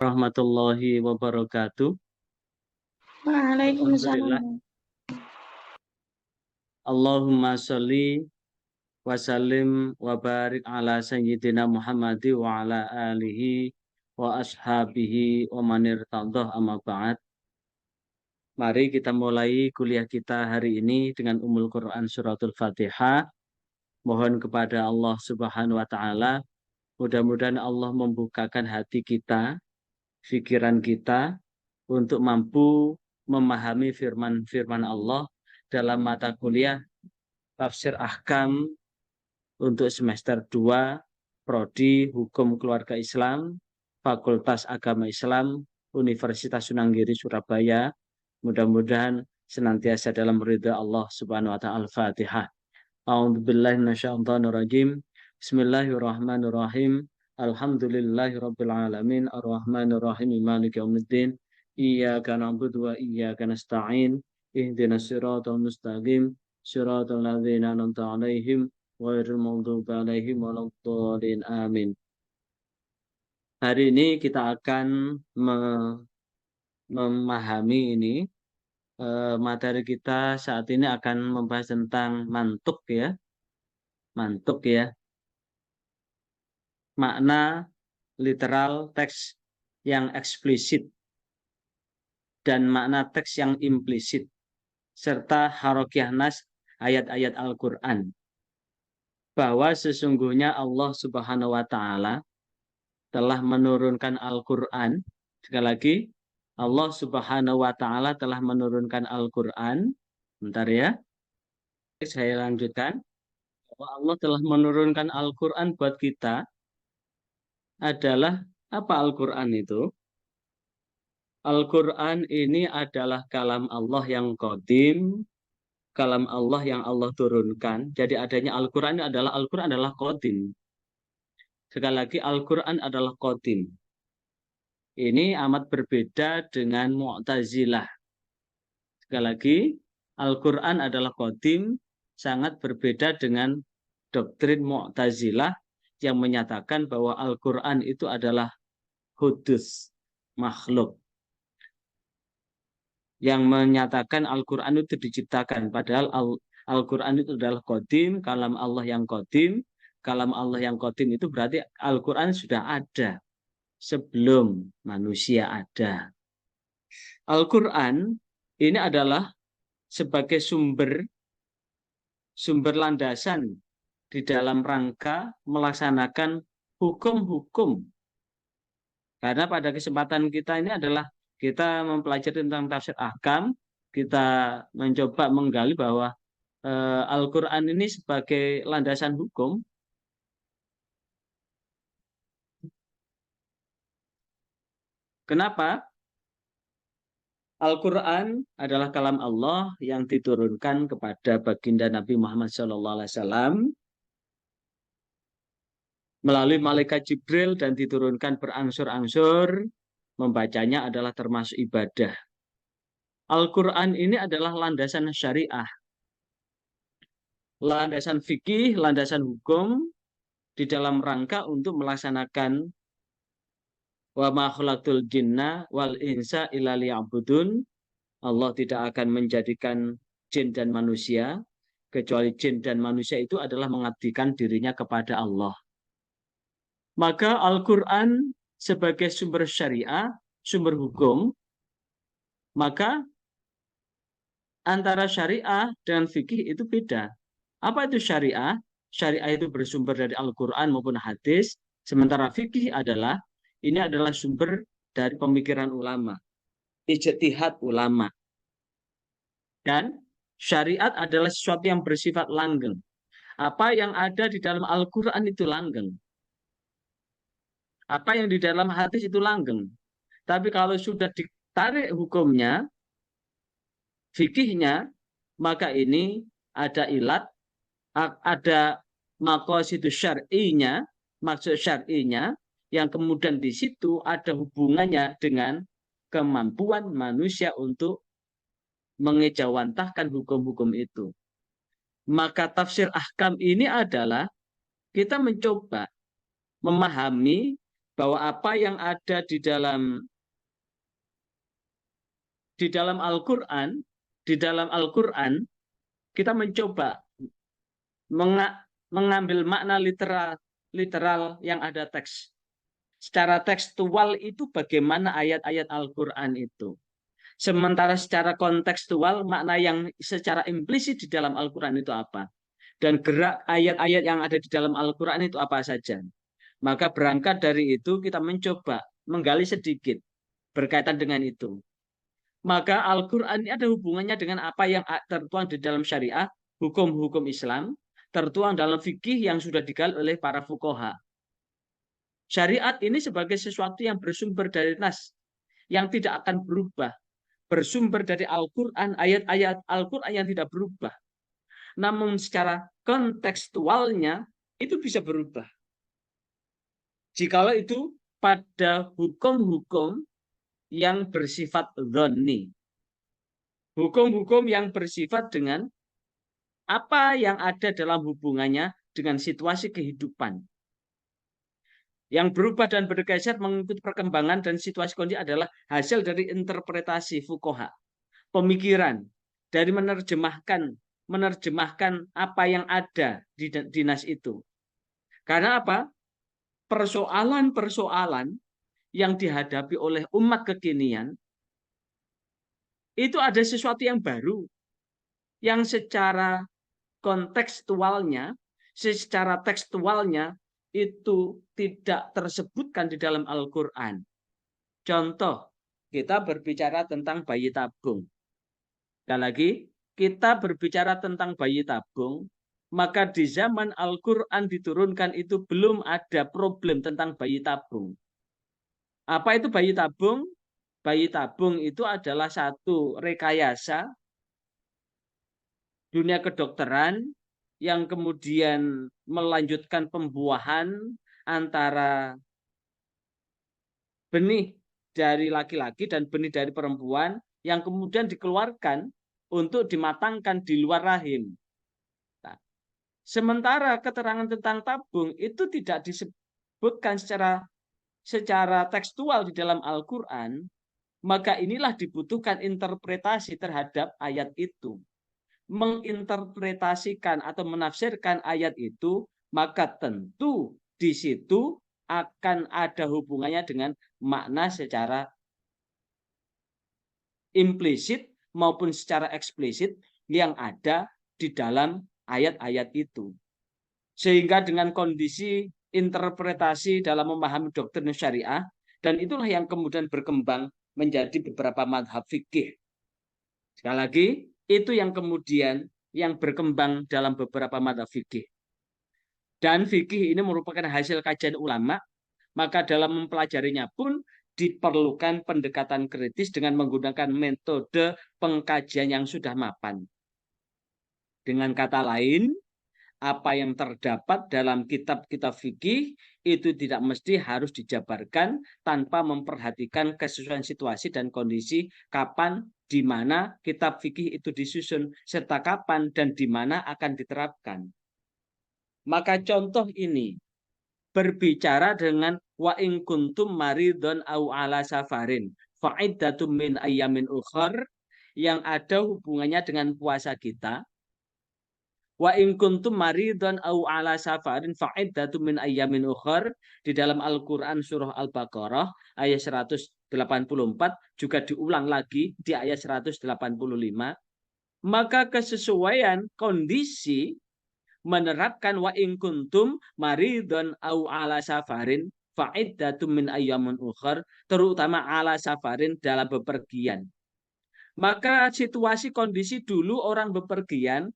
Warahmatullahi wabarakatuh. Alhamdulillah. Waalaikumsalam. Allahumma sholli wa sallim wa barik ala sayyidina Muhammadi wa ala alihi wa ashabihi wa manir irtadah amma ba'd. Mari kita mulai kuliah kita hari ini dengan Ummul Quran Suratul Fatihah. Mohon kepada Allah Subhanahu wa taala, mudah-mudahan Allah membukakan hati kita, pikiran kita untuk mampu memahami firman-firman Allah dalam mata kuliah Tafsir Ahkam untuk semester 2 Prodi Hukum Keluarga Islam Fakultas Agama Islam Universitas Sunan Giri Surabaya. Mudah-mudahan senantiasa dalam ridha Allah Subhanahu wa taala. Al-Fatihah. A'udzubillahi minasyaitonirrajim. Bismillahirrahmanirrahim. Alhamdulillahirabbil alamin arrahmanirrahim maliki yaumiddin. Iyyaka na'budu wa iyyaka nasta'in. Ihdinas siratal mustaqim. Siratal ladzina an'amta 'alaihim ghairil maghdubi 'alaihim waladdallin. Amin. Hari ini kita akan memahami ini materi kita saat ini akan membahas tentang mantuk ya. Mantuk ya. Makna literal teks yang eksplisit dan makna teks yang implisit serta harokiah nas ayat-ayat Al-Qur'an. Bahwa sesungguhnya Allah Subhanahu wa taala telah menurunkan Al-Qur'an. Sekali lagi, Allah Subhanahu wa taala telah menurunkan Al-Qur'an. Bentar ya. Saya lanjutkan. Bahwa Allah telah menurunkan Al-Qur'an buat kita adalah apa Al-Qur'an itu? Al-Qur'an ini adalah kalam Allah yang qadim, kalam Allah yang Allah turunkan. Jadi adanya Al-Qur'an adalah qadim. Sekali lagi Al-Qur'an adalah qadim. Ini amat berbeda dengan Mu'tazilah. Sekali lagi, Al-Quran adalah qadim, sangat berbeda dengan doktrin Mu'tazilah yang menyatakan bahwa Al-Quran itu adalah hudus, makhluk. Yang menyatakan Al-Quran itu diciptakan, padahal Al-Quran itu adalah qadim, kalam Allah yang qadim. Kalam Allah yang qadim itu berarti Al-Quran sudah ada sebelum manusia ada. Al-Quran ini adalah sebagai sumber landasan di dalam rangka melaksanakan hukum-hukum. Karena pada kesempatan kita ini adalah kita mempelajari tentang tafsir ahkam, kita mencoba menggali bahwa Al-Quran ini sebagai landasan hukum. Kenapa? Al-Quran adalah kalam Allah yang diturunkan kepada baginda Nabi Muhammad SAW melalui malaikat Jibril dan diturunkan berangsur-angsur. Membacanya adalah termasuk ibadah. Al-Quran ini adalah landasan syariah, landasan fikih, landasan hukum di dalam rangka untuk melaksanakan wa ma khalaqtul jinna wal insa illa liya'budun. Allah tidak akan menjadikan jin dan manusia kecuali jin dan manusia itu adalah mengabdikan dirinya kepada Allah. Maka Al-Qur'an sebagai sumber syariah, sumber hukum, maka antara syariah dan fikih itu beda. Apa itu syariah? Syariah itu bersumber dari Al-Qur'an maupun hadis, sementara fikih ini adalah sumber dari pemikiran ulama, ijtihad ulama. Dan syariat adalah sesuatu yang bersifat langgeng. Apa yang ada di dalam Al-Quran itu langgeng. Apa yang di dalam hadis itu langgeng. Tapi kalau sudah ditarik hukumnya, fikihnya, maka ini ada ilat, ada maqasid syar'inya, maksud syar'inya, yang kemudian di situ ada hubungannya dengan kemampuan manusia untuk mengejawantahkan hukum-hukum itu. Maka tafsir ahkam ini adalah kita mencoba memahami bahwa apa yang ada di dalam Al-Qur'an, kita mencoba mengambil makna literal yang ada teks. Secara tekstual itu bagaimana ayat-ayat Al-Qur'an itu. Sementara secara kontekstual makna yang secara implisit di dalam Al-Qur'an itu apa? Dan gerak ayat-ayat yang ada di dalam Al-Qur'an itu apa saja? Maka berangkat dari itu kita mencoba menggali sedikit berkaitan dengan itu. Maka Al-Quran ini ada hubungannya dengan apa yang tertuang di dalam syariah, hukum-hukum Islam, tertuang dalam fikih yang sudah digali oleh para fuqaha. Syariat ini sebagai sesuatu yang bersumber dari nas, yang tidak akan berubah. Bersumber dari Al-Quran, ayat-ayat Al-Quran yang tidak berubah. Namun secara kontekstualnya itu bisa berubah. Jikalau itu pada hukum-hukum yang bersifat dhonni. Hukum-hukum yang bersifat dengan apa yang ada dalam hubungannya dengan situasi kehidupan. Yang berubah dan bergeser mengikuti perkembangan dan situasi kondisi adalah hasil dari interpretasi fuqaha. Pemikiran dari menerjemahkan apa yang ada di nas itu. Karena apa? Persoalan-persoalan yang dihadapi oleh umat kekinian itu ada sesuatu yang baru yang secara tekstualnya itu tidak tersebutkan di dalam Al-Quran. Contoh, kita berbicara tentang bayi tabung. Sekali lagi, kita berbicara tentang bayi tabung, maka di zaman Al-Quran diturunkan itu belum ada problem tentang bayi tabung. Apa itu bayi tabung? Bayi tabung itu adalah satu rekayasa dunia kedokteran yang kemudian melanjutkan pembuahan antara benih dari laki-laki dan benih dari perempuan yang kemudian dikeluarkan untuk dimatangkan di luar rahim. Nah, sementara keterangan tentang tabung itu tidak disebutkan secara tekstual di dalam Al-Quran, maka inilah dibutuhkan interpretasi terhadap ayat itu. Menginterpretasikan atau menafsirkan ayat itu, maka tentu di situ akan ada hubungannya dengan makna secara implisit maupun secara eksplisit yang ada di dalam ayat-ayat itu. Sehingga dengan kondisi interpretasi dalam memahami doktrin syariah, dan itulah yang kemudian berkembang menjadi beberapa madhab fikih. Sekali lagi, itu yang kemudian yang berkembang dalam beberapa madhab fikih. Dan fikih ini merupakan hasil kajian ulama, maka dalam mempelajarinya pun diperlukan pendekatan kritis dengan menggunakan metode pengkajian yang sudah mapan. Dengan kata lain, apa yang terdapat dalam kitab-kitab fikih itu tidak mesti harus dijabarkan tanpa memperhatikan kesesuaian situasi dan kondisi kapan, di mana kitab fikih itu disusun, serta kapan dan di mana akan diterapkan. Maka contoh ini berbicara dengan wa in kuntum maridun au ala safarin fa'iddatum min ayyamin ukhar yang ada hubungannya dengan puasa kita. Wa in kuntum maridun au ala safarin fa'iddatum min ayyamin ukhar di dalam Al-Qur'an surah Al-Baqarah ayat 184 juga diulang lagi di ayat 185. Maka kesesuaian kondisi menerapkan wa in kuntum maridun au ala safarin fa'iddatum min ayyamin ukhar, terutama ala safarin dalam bepergian. Maka situasi kondisi dulu orang bepergian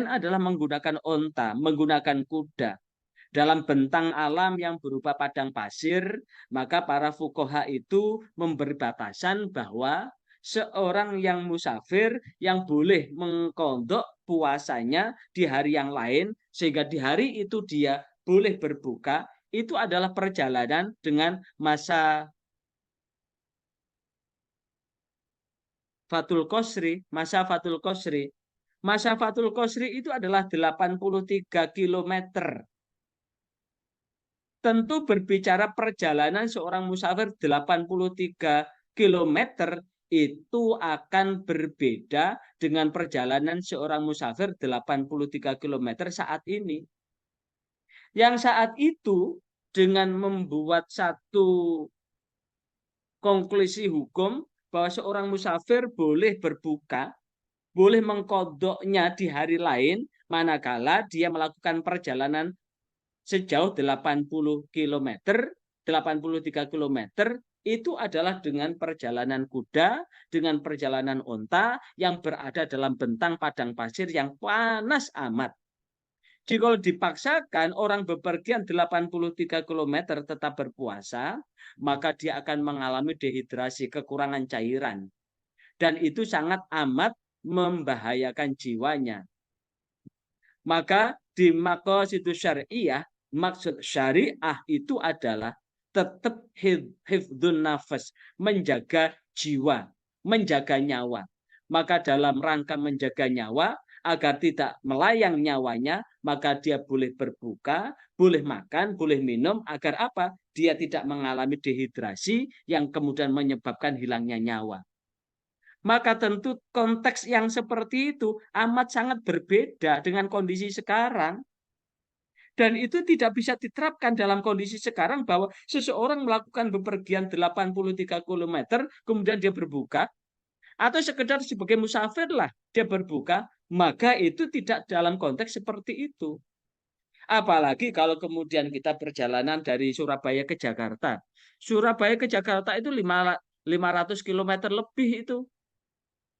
adalah menggunakan onta, menggunakan kuda. Dalam bentang alam yang berupa padang pasir, maka para fuqaha itu memberi batasan bahwa seorang yang musafir yang boleh mengkodok puasanya di hari yang lain, sehingga di hari itu dia boleh berbuka, itu adalah perjalanan dengan masa Fatul Qasri, masa Fatul Qasri. Masa Fatul Qasri itu adalah 83 km. tentu berbicara perjalanan seorang musafir 83 km itu akan berbeda dengan perjalanan seorang musafir 83 km saat ini. Yang saat itu dengan membuat satu konklusi hukum bahwa seorang musafir boleh berbuka, boleh mengkodoknya di hari lain manakala dia melakukan perjalanan sejauh 80 km, 83 km, itu adalah dengan perjalanan kuda, dengan perjalanan onta yang berada dalam bentang padang pasir yang panas amat. Jadi kalau dipaksakan orang bepergian 83 km tetap berpuasa, maka dia akan mengalami dehidrasi, kekurangan cairan. Dan itu sangat amat membahayakan jiwanya. Maka di maqasidus syariah, maksud syariah itu adalah tetap hifdzun nafas, menjaga jiwa, menjaga nyawa. Maka dalam rangka menjaga nyawa, agar tidak melayang nyawanya, maka dia boleh berbuka, boleh makan, boleh minum, agar apa? Dia tidak mengalami dehidrasi yang kemudian menyebabkan hilangnya nyawa. Maka tentu konteks yang seperti itu amat sangat berbeda dengan kondisi sekarang. Dan itu tidak bisa diterapkan dalam kondisi sekarang bahwa seseorang melakukan bepergian 83 km, kemudian dia berbuka, atau sekedar sebagai musafir lah dia berbuka, maka itu tidak dalam konteks seperti itu. Apalagi kalau kemudian kita perjalanan dari Surabaya ke Jakarta. Surabaya ke Jakarta itu 500 km lebih itu.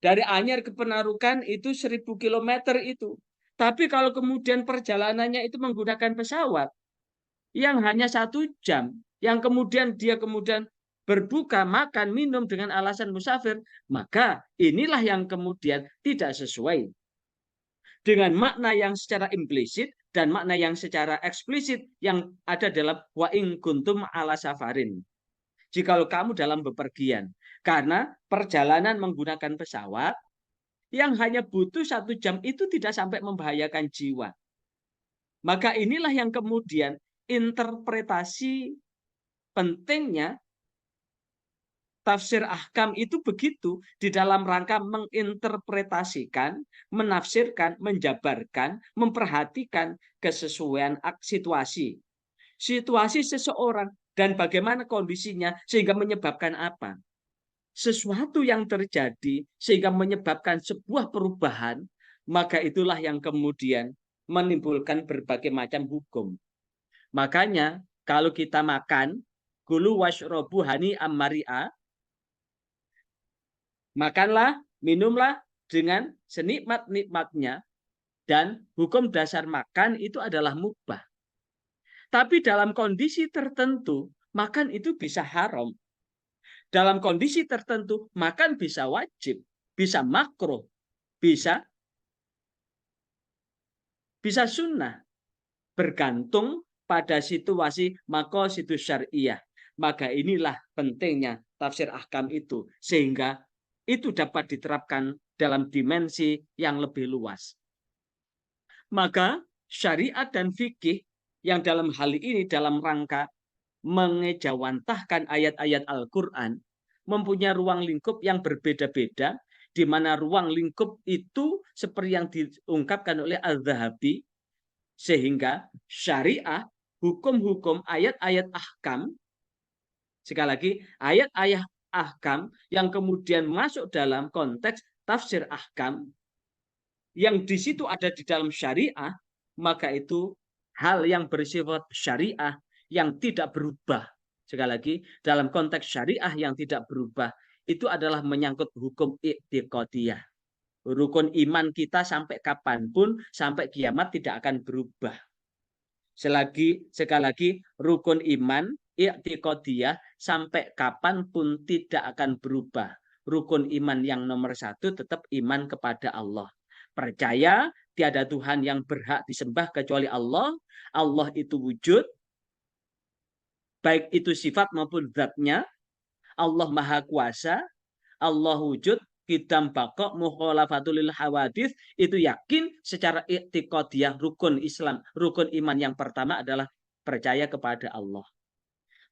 Dari Anyar ke Penarukan itu 1000 km itu. Tapi kalau kemudian perjalanannya itu menggunakan pesawat yang hanya 1 jam, yang kemudian dia berbuka, makan, minum dengan alasan musafir, maka inilah yang kemudian tidak sesuai dengan makna yang secara implisit dan makna yang secara eksplisit yang ada dalam wa in kuntum ala safarin. Jikalau kamu dalam bepergian, karena perjalanan menggunakan pesawat yang hanya butuh 1 jam itu tidak sampai membahayakan jiwa. Maka inilah yang kemudian interpretasi pentingnya tafsir ahkam itu begitu di dalam rangka menginterpretasikan, menafsirkan, menjabarkan, memperhatikan kesesuaian situasi. Situasi seseorang dan bagaimana kondisinya sehingga menyebabkan apa? Sesuatu yang terjadi sehingga menyebabkan sebuah perubahan, maka itulah yang kemudian menimbulkan berbagai macam hukum. Makanya kalau kita makan, kulu washrobu hani ammari'a, makanlah, minumlah dengan senikmat-nikmatnya, dan hukum dasar makan itu adalah mubah. Tapi dalam kondisi tertentu, makan itu bisa haram. Dalam kondisi tertentu, makan bisa wajib, bisa makruh, bisa sunnah. Bergantung pada situasi maqasidus syariah. Maka inilah pentingnya tafsir ahkam itu. Sehingga itu dapat diterapkan dalam dimensi yang lebih luas. Maka syariat dan fikih yang dalam hal ini dalam rangka mengejawantahkan ayat-ayat Al-Quran mempunyai ruang lingkup yang berbeda-beda, di mana ruang lingkup itu seperti yang diungkapkan oleh Al-Zahabi, sehingga syariah, hukum-hukum, ayat-ayat ahkam, sekali lagi, ayat-ayat ahkam yang kemudian masuk dalam konteks tafsir ahkam, yang di situ ada di dalam syariah, maka itu hal yang bersifat syariah yang tidak berubah. Sekali lagi, dalam konteks syariah yang tidak berubah, itu adalah menyangkut hukum i'tiqadiyah. Rukun iman kita sampai kapanpun, sampai kiamat tidak akan berubah. Sekali lagi, rukun iman i'tiqadiyah sampai kapanpun tidak akan berubah. Rukun iman yang nomor 1 tetap iman kepada Allah. Percaya tiada Tuhan yang berhak disembah kecuali Allah. Allah itu wujud, baik itu sifat maupun zatnya. Allah maha kuasa, Allah wujud, qidam baqa, mukhalafatulil hawadith. Itu yakin secara i'tiqadiyah rukun Islam, rukun iman yang pertama adalah percaya kepada Allah.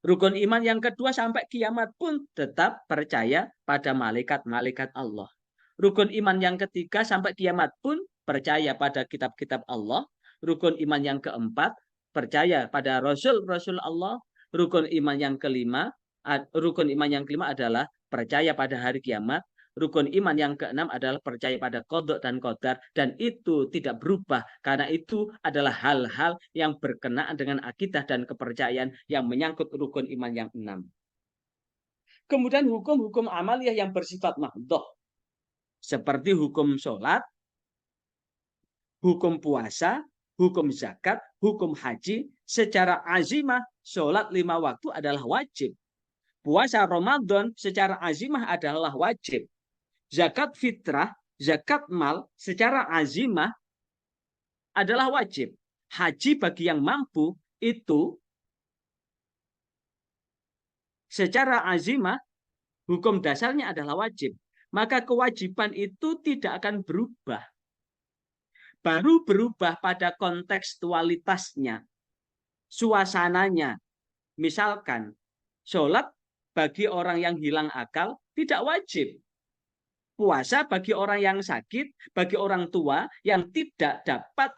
Rukun iman yang kedua sampai kiamat pun tetap percaya pada malaikat-malaikat Allah. Rukun iman yang ketiga sampai kiamat pun percaya pada kitab-kitab Allah. Rukun iman yang keempat percaya pada Rasul-Rasul Allah. Rukun iman yang kelima adalah percaya pada hari kiamat. Rukun iman yang keenam adalah percaya pada qada dan qadar, dan itu tidak berubah karena itu adalah hal-hal yang berkenaan dengan akidah dan kepercayaan yang menyangkut rukun iman yang 6. Kemudian hukum-hukum amaliyah yang bersifat mahdhah seperti hukum sholat, hukum puasa, hukum zakat, hukum haji. Secara azimah sholat 5 waktu adalah wajib. Puasa Ramadan secara azimah adalah wajib. Zakat fitrah, zakat mal secara azimah adalah wajib. Haji bagi yang mampu itu secara azimah hukum dasarnya adalah wajib. Maka kewajiban itu tidak akan berubah. Baru berubah pada kontekstualitasnya, suasananya. Misalkan, sholat bagi orang yang hilang akal tidak wajib. Puasa bagi orang yang sakit, bagi orang tua yang tidak dapat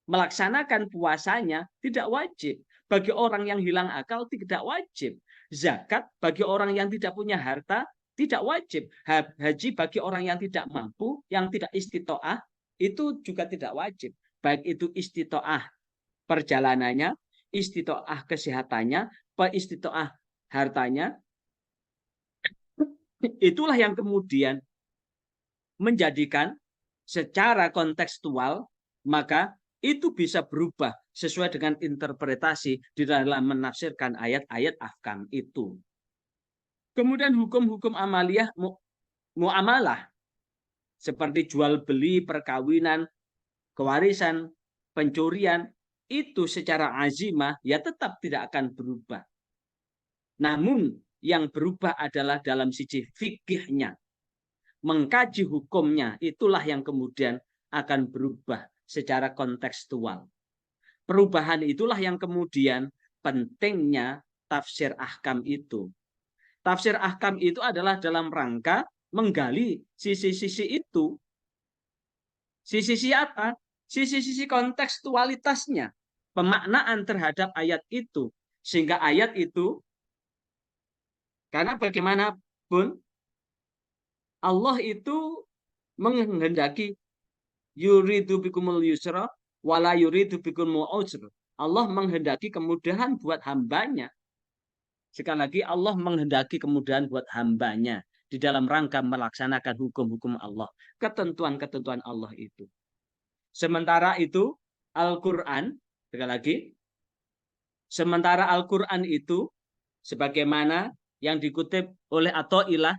melaksanakan puasanya tidak wajib. Bagi orang yang hilang akal tidak wajib. Zakat bagi orang yang tidak punya harta tidak wajib. Haji bagi orang yang tidak mampu, yang tidak istitoah, itu juga tidak wajib. Baik itu istitoah perjalanannya, istitoah kesehatannya, istitoah hartanya. Itulah yang kemudian menjadikan secara kontekstual, maka itu bisa berubah sesuai dengan interpretasi di dalam menafsirkan ayat-ayat ahkam itu. Kemudian hukum-hukum amaliyah muamalah seperti jual beli, perkawinan, kewarisan, pencurian, itu secara azimah ya tetap tidak akan berubah. Namun yang berubah adalah dalam sisi fikihnya. Mengkaji hukumnya, itulah yang kemudian akan berubah secara kontekstual. Perubahan itulah yang kemudian pentingnya tafsir ahkam itu. Tafsir ahkam itu adalah dalam rangka menggali sisi-sisi itu. Sisi-sisi apa? Sisi-sisi kontekstualitasnya. Pemaknaan terhadap ayat itu. Sehingga ayat itu, karena bagaimanapun Allah itu menghendaki yuridu bikumul yusra wala yuridu bikumul usra. Allah menghendaki kemudahan buat hambanya. Sekali lagi Allah menghendaki kemudahan buat hambanya di dalam rangka melaksanakan hukum-hukum Allah, ketentuan-ketentuan Allah itu. Sementara itu Al-Quran, sekali lagi, sementara Al-Quran itu sebagaimana yang dikutip oleh Athaillah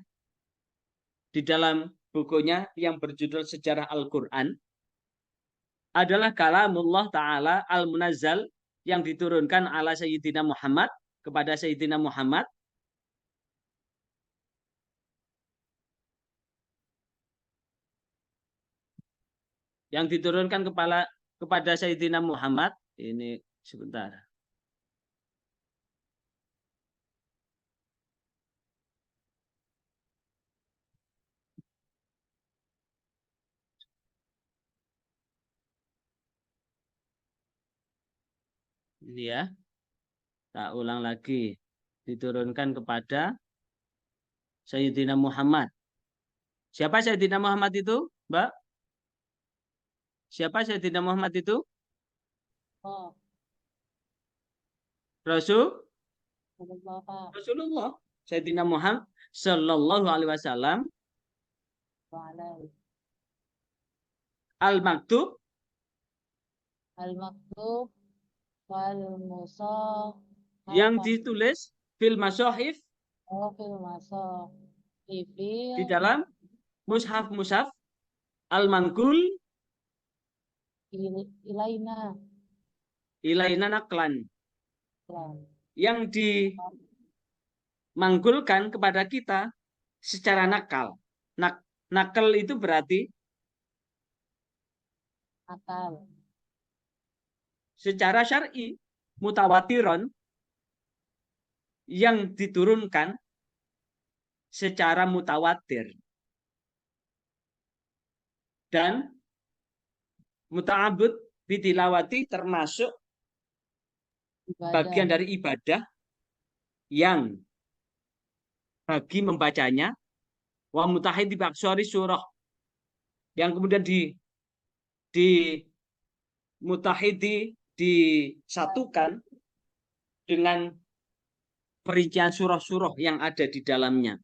di dalam bukunya yang berjudul Sejarah Al-Quran adalah kalamullah ta'ala al-munazzal yang diturunkan ala Sayyidina Muhammad kepada Sayyidina Muhammad yang diturunkan kepada Sayyidina Muhammad. Ini sebentar. Ini ya. Tak ulang lagi. Diturunkan kepada Sayyidina Muhammad. Siapa Sayyidina Muhammad itu, Mbak? Siapa Sayyidina Muhammad itu? Oh, Rasulullah. Sayyidina Muhammad Sallallahu Alaihi Wasallam. Al-Maktub. Al-Maktub wal Musaf Yang ditulis fil masahif. Fil Masaf Di dalam mushaf al-mangkul ilaina naklan. Yang dimanggulkan kepada kita secara nakal. Nakal itu berarti akal. secara syar'i mutawatiron yang diturunkan secara mutawatir dan muta'abbud bitilawati termasuk bagian Ibadah. dari ibadah yang bagi membacanya wa mutahid di baksori surah yang kemudian di mutahidi disatukan dengan perincian surah-surah yang ada di dalamnya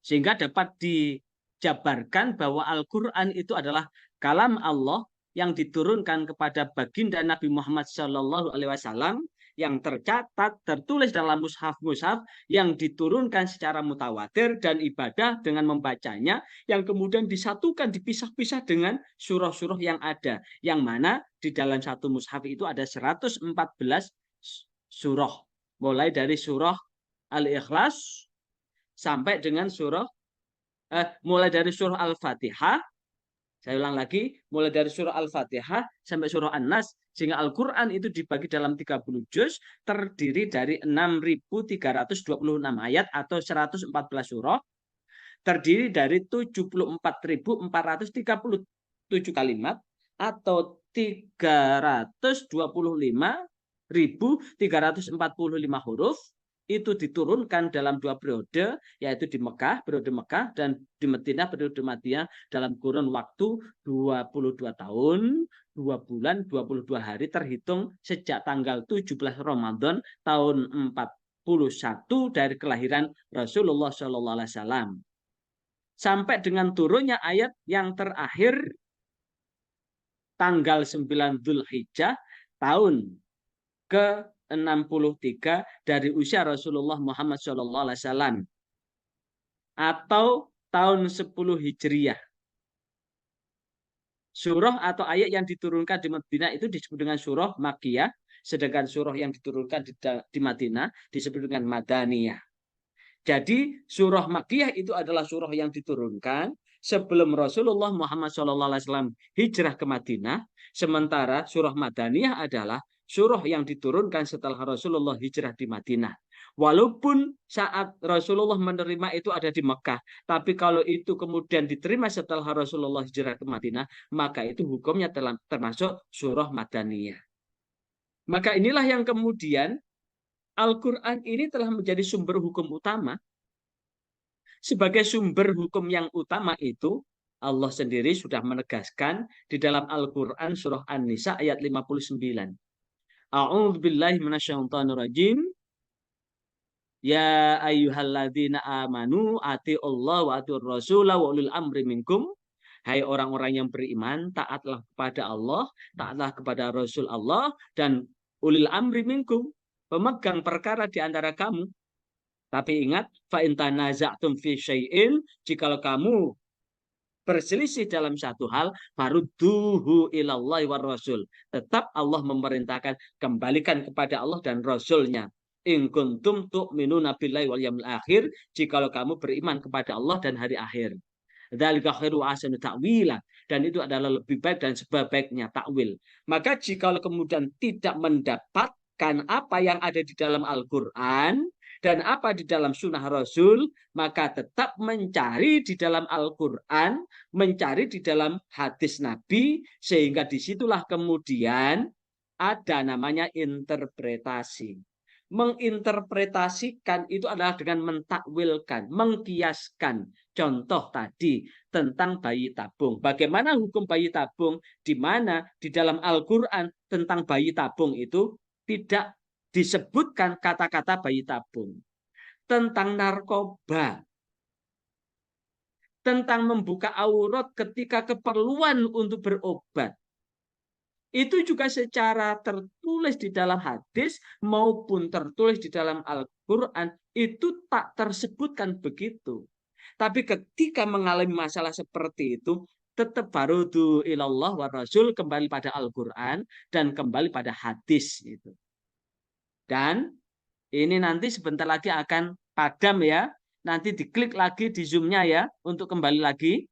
sehingga dapat dijabarkan bahwa Al-Quran itu adalah kalam Allah yang diturunkan kepada baginda Nabi Muhammad SAW yang tercatat, tertulis dalam mushaf-mushaf yang diturunkan secara mutawatir dan ibadah dengan membacanya yang kemudian disatukan, dipisah-pisah dengan surah-surah yang ada. Yang mana di dalam satu mushaf itu ada 114 surah. Mulai dari surah Al-Ikhlas sampai dengan mulai dari surah Al-Fatihah. Saya ulang lagi, mulai dari surah Al-Fatihah sampai surah An-Nas, sehingga Al-Quran itu dibagi dalam 30 juz, terdiri dari 6.326 ayat atau 114 surah, terdiri dari 74.437 kalimat atau 325.345 huruf, itu diturunkan dalam 2 periode, yaitu di Mekah, periode Mekah, dan di Madinah, periode Madinah, dalam kurun waktu 22 tahun, 2 bulan, 22 hari, terhitung sejak tanggal 17 Ramadan tahun 41 dari kelahiran Rasulullah SAW. Sampai dengan turunnya ayat yang terakhir tanggal 9 Dzulhijjah tahun ke-63 dari usia Rasulullah Muhammad SAW atau tahun 10 Hijriyah. Surah atau ayat yang diturunkan di Madinah itu disebut dengan surah Makkiyah, sedangkan surah yang diturunkan di Madinah disebut dengan Madaniyah. Jadi surah Makkiyah itu adalah surah yang diturunkan sebelum Rasulullah Muhammad SAW hijrah ke Madinah, sementara surah Madaniyah adalah surah yang diturunkan setelah Rasulullah hijrah di Madinah. Walaupun saat Rasulullah menerima itu ada di Mekah, tapi kalau itu kemudian diterima setelah Rasulullah hijrah ke Madinah, maka itu hukumnya termasuk surah Madaniyah. Maka inilah yang kemudian Al-Quran ini telah menjadi sumber hukum utama. Sebagai sumber hukum yang utama itu, Allah sendiri sudah menegaskan di dalam Al-Quran surah An-Nisa ayat 59. A'udzubillahi minasyaitonirrajim. Ya ayyuhalladzina amanu atiullah wa atiur rasula wa ulil amri minkum. Hai orang-orang yang beriman, taatlah kepada Allah, taatlah kepada Rasul Allah, dan ulil amri minkum, pemegang perkara di antara kamu. Tapi ingat, fa in tanaza'tum fi syai'in, jikalau kamu berselisih dalam satu hal, farudduhu ilallahi war rasul. Tetap Allah memerintahkan kembalikan kepada Allah dan Rasulnya. In kuntum tu'minuna billahi wal yawmil akhir, jikalau kamu beriman kepada Allah dan hari akhir. Dzalika khairu ahsanu ta'wila, dan itu adalah lebih baik dan sebaik-baiknya takwil. Maka jikalau kemudian tidak mendapatkan apa yang ada di dalam Al-Qur'an dan apa di dalam sunnah Rasul, maka tetap mencari di dalam Al-Quran, mencari di dalam hadis Nabi, sehingga disitulah kemudian ada namanya interpretasi. Menginterpretasikan itu adalah dengan mentakwilkan, mengkiaskan. Contoh tadi tentang bayi tabung. Bagaimana hukum bayi tabung? Di mana di dalam Al-Quran tentang bayi tabung itu tidak disebutkan kata-kata bayi tabung. Tentang narkoba, tentang membuka aurat ketika keperluan untuk berobat, itu juga secara tertulis di dalam hadis maupun tertulis di dalam Al-Quran itu tak tersebutkan begitu. Tapi ketika mengalami masalah seperti itu, tetap barudu ilallah wa rasul, kembali pada Al-Quran dan kembali pada hadis itu. Dan ini nanti sebentar lagi akan padam ya. Nanti diklik lagi di Zoom-nya ya untuk kembali lagi.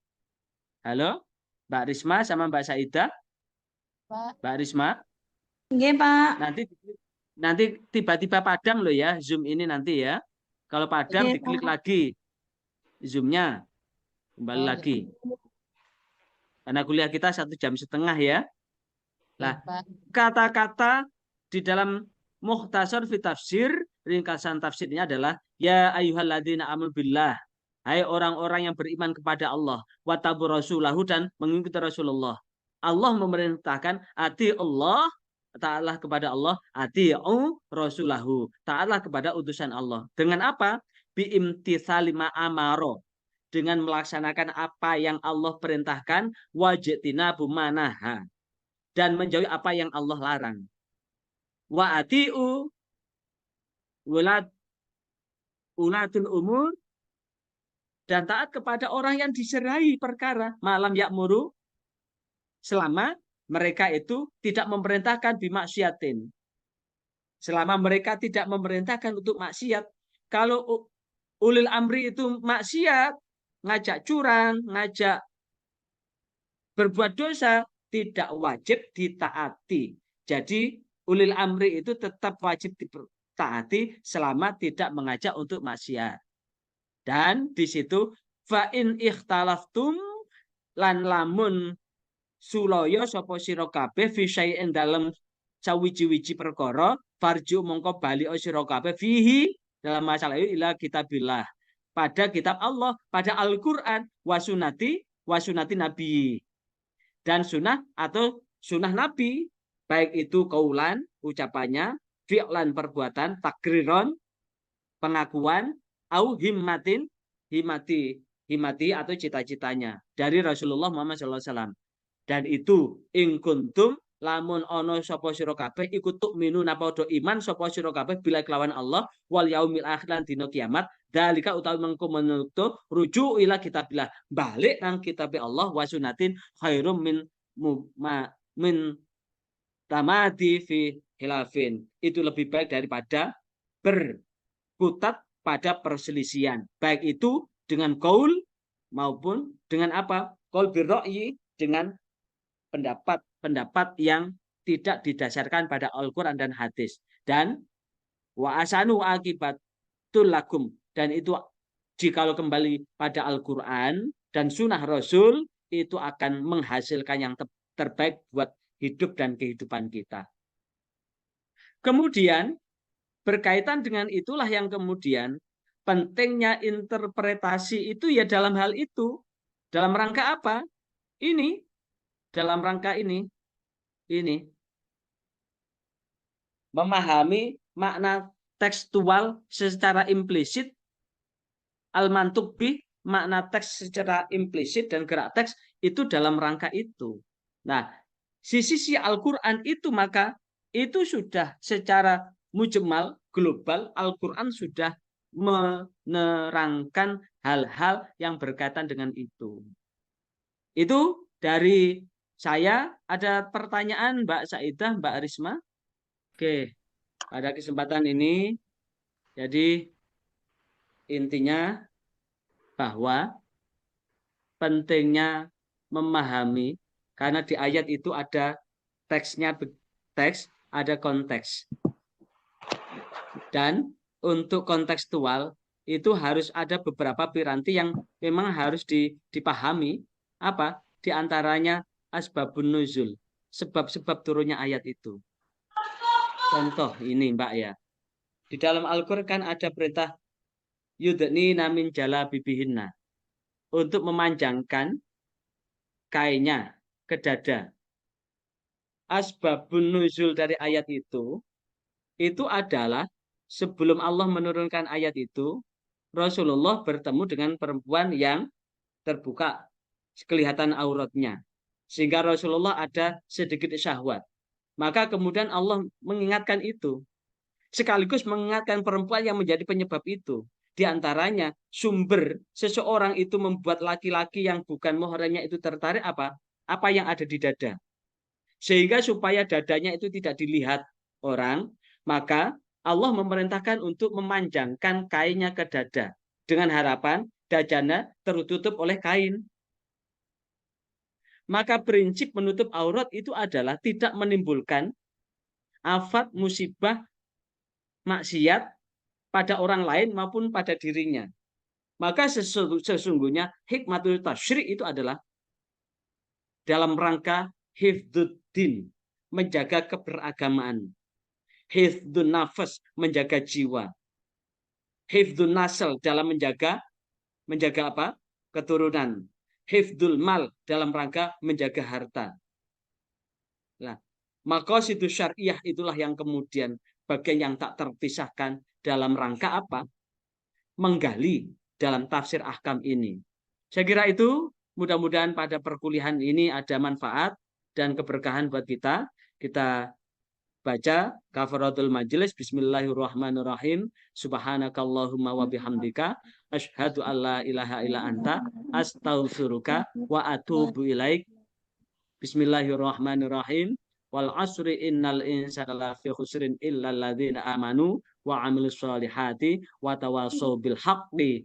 Halo, Mbak Risma sama Mbak Saidah. Pak, Mbak Risma. Nggih, Pak. Nanti nanti tiba-tiba padam loh ya Zoom ini nanti ya. Kalau padam Nggih, diklik Pak. lagi Zoom-nya, kembali Oh, lagi. gitu. Karena kuliah kita 1,5 jam ya. Nggih, Lah, Pak. kata-kata di dalam Mukhtasar fi Tafsir, ringkasan tafsirnya adalah ya ayyuhalladzina amanu billah. Hai orang-orang yang beriman kepada Allah, wa tabu rasulahu dan mengikuti Rasulullah. Allah memerintahkan ati Allah, taatlah kepada Allah, ati'u rasulahu, taatlah kepada utusan Allah. Dengan apa? Biimtitsali ma amaro, dengan melaksanakan apa yang Allah perintahkan, wajtina bumanaha, dan menjauhi apa yang Allah larang. Wa atiu ulat ulatul umur, dan taat kepada orang yang diserai perkara malam yakmuru, selama mereka itu tidak memerintahkan bimaksiatin, selama mereka tidak memerintahkan untuk maksiat. Kalau ulil amri itu maksiat, ngajak curang, ngajak berbuat dosa, tidak wajib ditaati. Jadi ulil amri itu tetap wajib ditaati selama tidak mengajak untuk maksiat. Dan di situ fa in ikhtalaftum, lan lamun sulaya sapa sira kabeh fi syai'in dalem sawiji-wiji perkara, farju mongko bali sira kabeh fihi, dalam masalah itu ila kitabillah, pada kitab Allah, pada Al-Qur'an, wasunati nabi, dan sunnah atau sunnah nabi, baik itu kaulan ucapannya, fi'lan perbuatan, takriron pengakuan, au himmatin himati atau cita-citanya dari Rasulullah Muhammad SAW. Dan itu ing kuntum lamun ono sapa sira kabeh ikut minu napa do iman sapa sira kabeh bila kelawan Allah wal yaumil akhir lan dina kiamat, dalika utawi mengko menutu rujuk ila kitabillah, balik nang kitab Allah wa sunatin khairum min tamati fi hilafin, itu lebih baik daripada berkutat pada perselisihan, baik itu dengan kaul maupun dengan apa, kaul birra'yi, dengan pendapat-pendapat yang tidak didasarkan pada Al-Quran dan hadis. Dan wa asanu akibatul lakum, dan itu jikalau kembali pada Al-Quran dan sunnah Rasul, itu akan menghasilkan yang terbaik buat hidup dan kehidupan kita. Kemudian berkaitan dengan itulah yang kemudian pentingnya interpretasi itu ya dalam hal itu. Dalam rangka apa? Ini, dalam rangka ini memahami makna tekstual secara implisit, al-mantuk bi, makna teks secara implisit dan gerak teks itu dalam rangka itu. Nah, sisi Al-Quran itu maka itu sudah secara mujmal global, Al-Quran sudah menerangkan hal-hal yang berkaitan dengan itu. Itu dari saya. Ada pertanyaan Mbak Saidah, Mbak Risma? Oke, pada kesempatan ini, jadi intinya bahwa pentingnya memahami, karena di ayat itu ada teksnya, teks, ada konteks. Dan untuk kontekstual itu harus ada beberapa piranti yang memang harus dipahami. Apa? Di antaranya asbabun nuzul, sebab-sebab turunnya ayat itu. Contoh ini Mbak ya. Di dalam Al-Qur'an kan ada perintah yudni namin jala bibihinna, untuk memanjangkan kainnya ke dada. Asbabun nuzul dari ayat itu adalah sebelum Allah menurunkan ayat itu, Rasulullah bertemu dengan perempuan yang terbuka kelihatan auratnya, sehingga Rasulullah ada sedikit syahwat. Maka kemudian Allah mengingatkan itu, sekaligus mengingatkan perempuan yang menjadi penyebab itu. Di antaranya sumber seseorang itu membuat laki-laki yang bukan muhrimnya itu tertarik apa? Apa yang ada di dada. Sehingga supaya dadanya itu tidak dilihat orang, maka Allah memerintahkan untuk memanjangkan kainnya ke dada dengan harapan dadanya tertutup oleh kain. Maka prinsip menutup aurat itu adalah tidak menimbulkan afat, musibah, maksiat pada orang lain maupun pada dirinya. Maka sesungguhnya hikmatul tasyri' itu adalah dalam rangka hifdzuddin, menjaga keberagamaan. Hifdzun nafas, menjaga jiwa. Hifdzun nasl, dalam menjaga apa? Keturunan. Hifdzul mal, dalam rangka menjaga harta. Nah, maqasidus syariah itulah yang kemudian bagian yang tak terpisahkan dalam rangka apa? Menggali dalam tafsir ahkam ini. Saya kira itu, mudah-mudahan pada perkuliahan ini ada manfaat dan keberkahan buat kita. Kita baca kafaratul majelis. Bismillahirrahmanirrahim. Subhanakallahumma wa bihamdika asyhadu alla ilaha illa anta astaghfiruka wa atubu ilaik. Bismillahirrahmanirrahim. Wal asri innal insana lafi khusrin illa alladzina amanu wa amilus solihati wa tawassaw bil haqqi